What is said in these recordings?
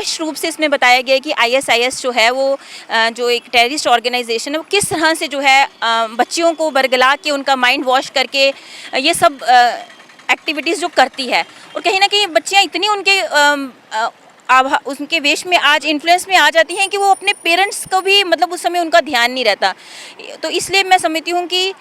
स्पष्ट रूप से इसमें बताया गया है कि आईएसआईएस जो है वो जो एक टेररिस्ट ऑर्गेनाइजेशन है वो किस तरह से जो है बच्चियों को बरगला के उनका माइंड वॉश करके ये सब एक्टिविटीज़ जो करती है। और कहीं ना कहीं बच्चियाँ इतनी उनके उनके वेश में आज इन्फ्लुएंस में आ जाती हैं कि वो अपने पेरेंट्स को भी मतलब उस समय उनका ध्यान नहीं रहता। तो इसलिए मैं समझती हूँ कि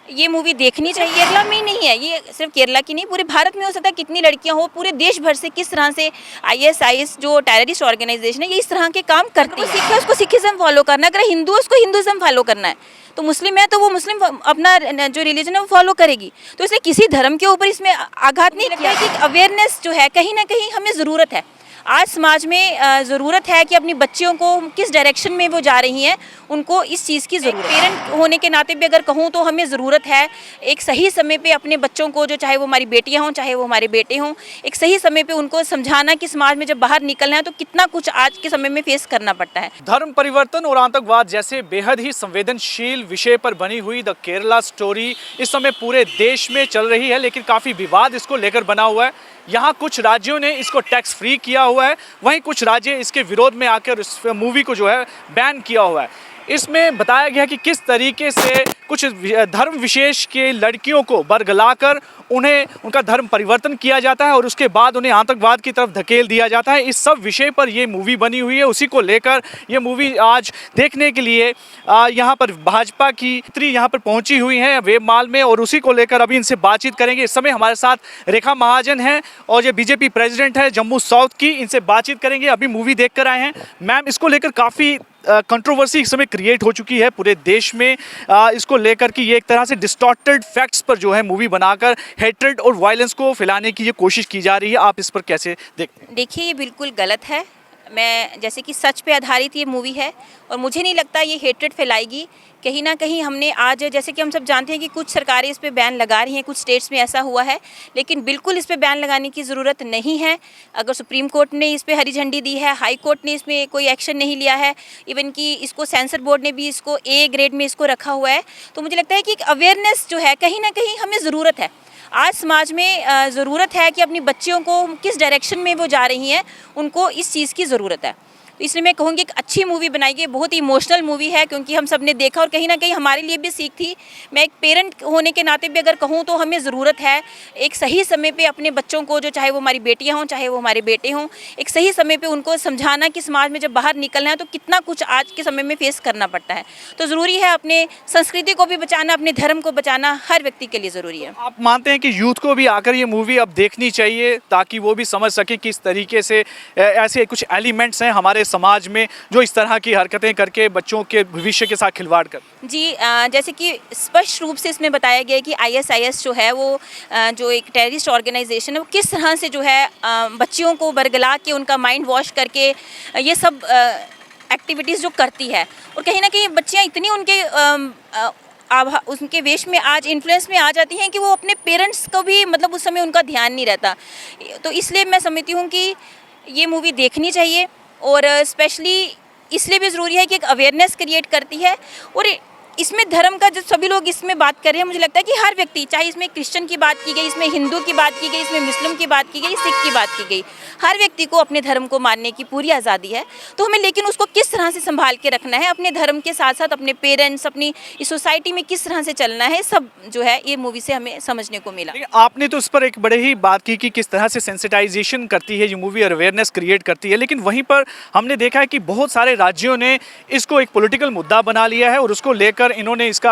ये मूवी देखनी चाहिए। केरला में ही नहीं है, ये सिर्फ केरला की नहीं, पूरे भारत में हो सकता है कितनी लड़कियां हो, पूरे देश भर से किस तरह से आईएसआईएस जो टेररिस्ट ऑर्गेनाइजेशन है ये इस तरह के काम करती है। सीखा उसको सिखिज्म फॉलो करना है, अगर हिंदू है उसको हिंदुज़म फॉलो करना है, तो मुस्लिम है तो वो मुस्लिम अपना जो रिलीजन है वो फॉलो करेगी। तो इसलिए किसी धर्म के ऊपर इसमें आघात नहीं किया कि अवेयरनेस जो है कहीं ना कहीं हमें ज़रूरत है। आज समाज में ज़रूरत है कि अपनी बच्चियों को किस डायरेक्शन में वो जा रही हैं उनको इस चीज़ की ज़रूरत है। पेरेंट होने के नाते भी अगर कहूँ तो हमें ज़रूरत है एक सही समय पे अपने बच्चों को, जो चाहे वो हमारी बेटियां हों चाहे वो हमारे बेटे हों, एक सही समय पे उनको समझाना कि समाज में जब बाहर निकलना है तो कितना कुछ आज के समय में फेस करना पड़ता है। धर्म परिवर्तन और आतंकवाद जैसे बेहद ही संवेदनशील विषय पर बनी हुई द केरला स्टोरी इस समय पूरे देश में चल रही है, लेकिन काफ़ी विवाद इसको लेकर बना हुआ है। यहाँ कुछ राज्यों ने इसको टैक्स फ्री किया हुआ है, वहीं कुछ राज्य इसके विरोध में आकर इस मूवी को जो है बैन किया हुआ है। इसमें बताया गया कि किस तरीके से कुछ धर्म विशेष के लड़कियों को बरगलाकर उन्हें उनका धर्म परिवर्तन किया जाता है और उसके बाद उन्हें आतंकवाद की तरफ धकेल दिया जाता है। इस सब विषय पर ये मूवी बनी हुई है, उसी को लेकर ये मूवी आज देखने के लिए यहाँ पर भाजपा की स्त्री यहाँ पर पहुँची हुई हैं वेब माल में, और उसी को लेकर अभी इनसे बातचीत करेंगे। इस समय हमारे साथ रेखा महाजन हैं और ये बीजेपी प्रेसिडेंट है जम्मू साउथ की, इनसे बातचीत करेंगे। अभी मूवी देख कर आए हैं मैम, इसको लेकर काफ़ी कंट्रोवर्सी इस समय क्रिएट हो चुकी है पूरे देश में इसको लेकर कि ये एक तरह से डिस्टॉर्टेड फैक्ट्स पर जो है मूवी बनाकर हेट्रेड और वायलेंस को फैलाने की ये कोशिश की जा रही है। आप इस पर कैसे देखते हैं? देखिए ये बिल्कुल गलत है। मैं जैसे कि सच पे आधारित ये मूवी है और मुझे नहीं लगता ये हेट्रेड फैलाएगी। कहीं ना कहीं हमने आज, जैसे कि हम सब जानते हैं कि कुछ सरकारें इस पे बैन लगा रही हैं, कुछ स्टेट्स में ऐसा हुआ है, लेकिन बिल्कुल इस पे बैन लगाने की ज़रूरत नहीं है। अगर सुप्रीम कोर्ट ने इस पे हरी झंडी दी है, हाई कोर्ट ने इसमें कोई एक्शन नहीं लिया है, इवन कि इसको सेंसर बोर्ड ने भी इसको ए ग्रेड में इसको रखा हुआ है, तो मुझे लगता है कि एक अवेयरनेस जो है कहीं ना कहीं हमें ज़रूरत है। आज समाज में ज़रूरत है कि अपनी बच्चियों को किस डायरेक्शन में वो जा रही हैं उनको इस चीज़ की ज़रूरत है। इसलिए मैं कहूँगी एक अच्छी मूवी बनाई गई, बहुत ही इमोशनल मूवी है क्योंकि हम सब ने देखा और कहीं ना कहीं हमारे लिए भी सीख थी। मैं एक पेरेंट होने के नाते भी अगर कहूँ तो हमें ज़रूरत है एक सही समय पे अपने बच्चों को, जो चाहे वो हमारी बेटियां हों चाहे वो हमारे बेटे हों, एक सही समय पे उनको समझाना कि समाज में जब बाहर निकलना है तो कितना कुछ आज के समय में फेस करना पड़ता है। तो ज़रूरी है अपने संस्कृति को भी बचाना, अपने धर्म को बचाना हर व्यक्ति के लिए ज़रूरी है। आप मानते हैं कि यूथ को भी आकर ये मूवी अब देखनी चाहिए ताकि वो भी समझ सके किस तरीके से ऐसे कुछ एलिमेंट्स हैं हमारे समाज में जो इस तरह की हरकतें करके बच्चों के भविष्य के साथ खिलवाड़ कर? जी, जैसे कि स्पष्ट रूप से इसमें बताया गया है कि आईएसआईएस जो है वो जो एक टेररिस्ट ऑर्गेनाइजेशन है वो किस तरह से जो है बच्चियों को बरगला के उनका माइंड वॉश करके ये सब एक्टिविटीज़ जो करती है। और कहीं ना कहीं बच्चियाँ इतनी उनके उनके वेश में आज इन्फ्लुएंस में आ जाती हैं कि वो अपने पेरेंट्स को भी मतलब उस समय उनका ध्यान नहीं रहता। तो इसलिए मैं समझती हूँ कि ये मूवी देखनी चाहिए और स्पेशली इसलिए भी ज़रूरी है कि एक अवेयरनेस क्रिएट करती है। और इसमें धर्म का जो सभी लोग इसमें बात कर रहे हैं, मुझे लगता है कि हर व्यक्ति, चाहे इसमें क्रिश्चियन की बात की गई, इसमें हिंदू की बात की गई, इसमें मुस्लिम की बात की गई, सिख की बात की गई, हर व्यक्ति को अपने धर्म को मानने की पूरी आज़ादी है। तो हमें लेकिन उसको किस तरह से संभाल के रखना है, अपने धर्म के साथ साथ अपने पेरेंट्स, अपनी इस सोसाइटी में किस तरह से चलना है, सब जो है ये मूवी से हमें समझने को मिला। आपने तो उस पर एक बड़े ही बात की कि किस तरह से सेंसिटाइजेशन करती है ये मूवी और अवेयरनेस क्रिएट करती है, लेकिन वहीं पर हमने देखा है कि बहुत सारे राज्यों ने इसको एक पॉलिटिकल मुद्दा बना लिया है और उसको लेकर इन्होंने इसका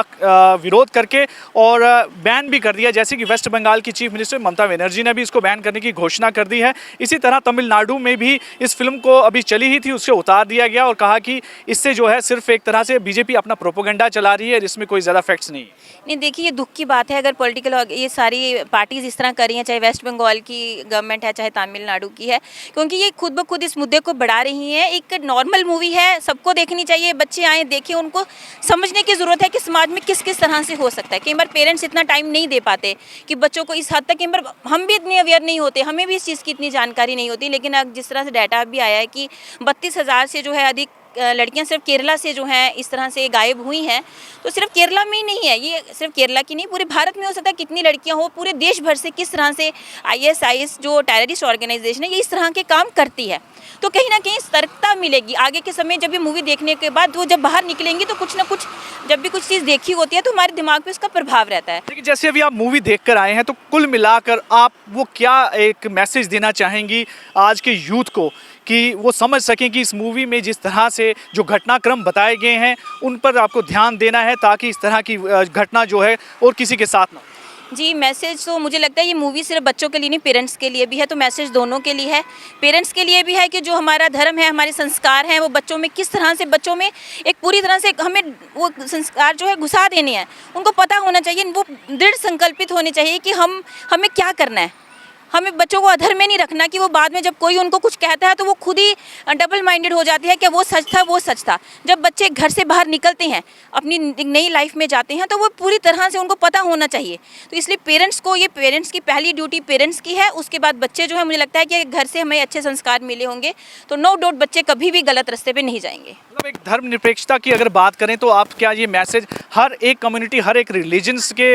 विरोध करके और बैन भी कर दिया। जैसे कि वेस्ट बंगाल की चीफ मिनिस्टर ममता बनर्जी ने भी इसको बैन करने की घोषणा कर दी है। इसी तरह तमिलनाडु में भी इस फिल्म को अभी चली ही थी उससे उतार दिया गया और कहा कि इससे जो है सिर्फ एक तरह से बीजेपी अपना प्रोपोगंडा चला रही है, इसमें कोई ज़्यादा फैक्ट्स नहीं। नहीं, देखिए ये दुख की बात है अगर पॉलिटिकल ये सारी पार्टीज इस तरह कर रही हैं, चाहे वेस्ट बंगाल की गवर्नमेंट है चाहे तमिलनाडु की है, क्योंकि ये खुद ब खुद इस मुद्दे को बढ़ा रही हैं। एक नॉर्मल मूवी है, सबको देखनी चाहिए, बच्चे आए देखें, उनको समझने की ज़रूरत है कि समाज में किस किस तरह से हो सकता है। कई बार पेरेंट्स इतना टाइम नहीं दे पाते कि बच्चों को इस हद तक, कई बार हम भी इतने अवेयर नहीं होते, हमें भी इस चीज़ की इतनी जानकारी नहीं होती। लेकिन अब जिस तरह से डाटा भी आया है कि 32,000 से जो है अधिक लड़कियां सिर्फ केरला से जो हैं इस तरह से गायब हुई हैं, तो सिर्फ केरला में ही नहीं है, ये सिर्फ केरला की नहीं, पूरे भारत में हो सकता है कितनी लड़कियां हो, पूरे देश भर से किस तरह से ISIS जो टेररिस्ट ऑर्गेनाइजेशन है ये इस तरह के काम करती है। तो कहीं ना कहीं सतर्कता मिलेगी आगे के समय, जब ये मूवी देखने के बाद वो जब बाहर निकलेंगी तो कुछ ना कुछ, जब भी कुछ चीज़ देखी होती है तो हमारे दिमाग पे उसका प्रभाव रहता है। लेकिन जैसे अभी आप मूवी देखकर आए हैं, तो कुल मिलाकर आप वो क्या एक मैसेज देना चाहेंगी आज के यूथ को कि वो समझ सकें कि इस मूवी में जिस तरह से जो घटनाक्रम बताए गए हैं उन पर आपको ध्यान देना है, ताकि इस तरह की घटना जो है और किसी के साथ ना हो? जी, मैसेज तो मुझे लगता है ये मूवी सिर्फ बच्चों के लिए नहीं, पेरेंट्स के लिए भी है, तो मैसेज दोनों के लिए है। पेरेंट्स के लिए भी है कि जो हमारा धर्म है, हमारे संस्कार हैं, वो बच्चों में किस तरह से, बच्चों में एक पूरी तरह से हमें वो संस्कार जो है घुसा देने हैं। उनको पता होना चाहिए, वो दृढ़ संकल्पित होने चाहिए कि हमें क्या करना है। हमें बच्चों को अधर में नहीं रखना कि वो बाद में जब कोई उनको कुछ कहता है तो वो खुद ही डबल माइंडेड हो जाती है कि वो सच था, वो सच था। जब बच्चे घर से बाहर निकलते हैं, अपनी नई लाइफ में जाते हैं, तो वो पूरी तरह से उनको पता होना चाहिए। तो इसलिए पेरेंट्स को, ये पेरेंट्स की पहली ड्यूटी पेरेंट्स की है। उसके बाद बच्चे जो है, मुझे लगता है कि घर से हमें अच्छे संस्कार मिले होंगे तो नो डाउट बच्चे कभी भी गलत रास्ते पर नहीं जाएंगे। मतलब एक धर्मनिरपेक्षता की अगर बात करें तो आप क्या ये मैसेज हर एक कम्युनिटी, हर एक रिलीजन्स के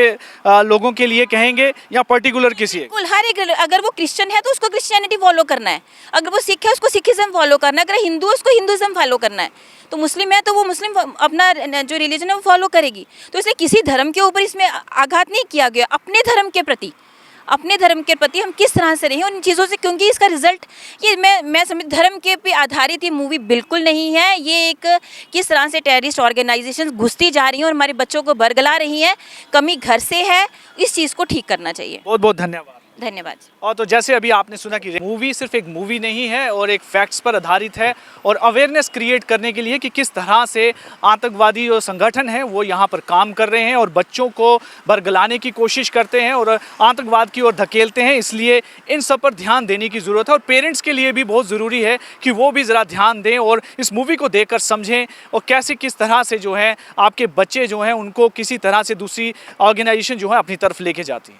लोगों के लिए कहेंगे या पर्टिकुलर किसी एक? बिल्कुल, हर एक, अगर वो क्रिश्चियन है तो उसको क्रिश्चियनिटी फॉलो करना है, अगर वो सिख है उसको सिखिज्म फॉलो करना है, अगर हिंदू है उसको हिंदुइज्म फॉलो करना है, तो मुस्लिम है तो वो मुस्लिम अपना जो रिलीजन है वो फॉलो करेगी। तो इसलिए किसी धर्म के ऊपर इसमें आघात नहीं किया गया। अपने धर्म के प्रति, अपने धर्म के प्रति हम किस तरह से रहें उन चीज़ों से, क्योंकि इसका रिजल्ट ये मैं समझ धर्म के पे आधारित ये मूवी बिल्कुल नहीं है। ये एक किस तरह से टेररिस्ट ऑर्गेनाइजेशन घुसती जा रही हैं और हमारे बच्चों को बरगला रही हैं, कमी घर से है, इस चीज़ को ठीक करना चाहिए। बहुत बहुत धन्यवाद। धन्यवाद। और तो जैसे अभी आपने सुना कि मूवी सिर्फ एक मूवी नहीं है और एक फैक्ट्स पर आधारित है, और अवेयरनेस क्रिएट करने के लिए कि किस तरह से आतंकवादी जो संगठन है वो यहाँ पर काम कर रहे हैं और बच्चों को बरगलाने की कोशिश करते हैं और आतंकवाद की ओर धकेलते हैं। इसलिए इन सब पर ध्यान देने की ज़रूरत है और पेरेंट्स के लिए भी बहुत ज़रूरी है कि वो भी ज़रा ध्यान दें और इस मूवी को देखकर समझें और कैसे किस तरह से जो है आपके बच्चे जो हैं उनको किसी तरह से दूसरी ऑर्गेनाइजेशन जो है अपनी तरफ लेके जाती है।